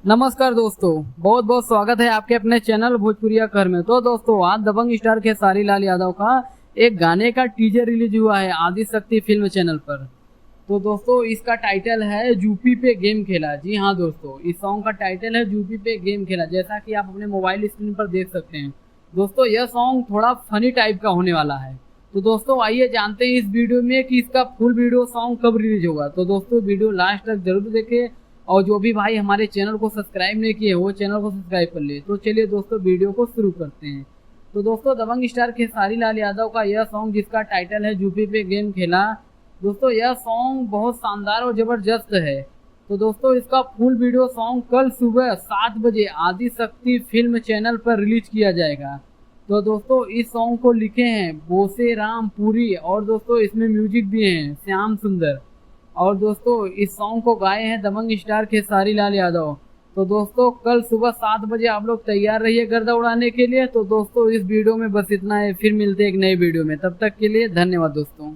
नमस्कार दोस्तों, बहुत बहुत स्वागत है आपके अपने चैनल भोजपुरिया घर में। तो दोस्तों, आज दबंग स्टार खेसारी लाल यादव का एक गाने का टीजर रिलीज हुआ है आदि शक्ति फिल्म चैनल पर। तो दोस्तों, इसका टाइटल है यूपी पे गेम खेला। जी हाँ दोस्तों, इस सॉन्ग का टाइटल है यूपी पे गेम खेला, जैसा कि आप अपने मोबाइल स्क्रीन पर देख सकते हैं। दोस्तों, यह सॉन्ग थोड़ा फनी टाइप का होने वाला है। तो दोस्तों, आइए जानते हैं इस वीडियो में कि इसका फुल वीडियो सॉन्ग कब रिलीज होगा। तो दोस्तों, वीडियो लास्ट तक जरूर देखें, और जो भी भाई हमारे चैनल को सब्सक्राइब नहीं किए वो चैनल को सब्सक्राइब कर ले। तो चलिए दोस्तों, वीडियो को शुरू करते हैं। तो दोस्तों, दबंग स्टार खेसारी लाल यादव का यह सॉन्ग जिसका टाइटल है यूपी पे गेम खेला, दोस्तों यह सॉन्ग बहुत शानदार और जबरदस्त है। तो दोस्तों, इसका फुल वीडियो सॉन्ग कल सुबह 7 बजे आदि शक्ति फिल्म चैनल पर रिलीज किया जाएगा। तो दोस्तों, इस सॉन्ग को लिखे हैं बोसे राम पुरी, और दोस्तों इसमें म्यूजिक दिए हैं श्याम सुंदर, और दोस्तों इस सॉन्ग को गाए हैं दबंग स्टार खेसारी लाल यादव। तो दोस्तों, कल सुबह 7 बजे आप लोग तैयार रहिए गर्दा उड़ाने के लिए। तो दोस्तों, इस वीडियो में बस इतना है, फिर मिलते हैं एक नए वीडियो में। तब तक के लिए धन्यवाद दोस्तों।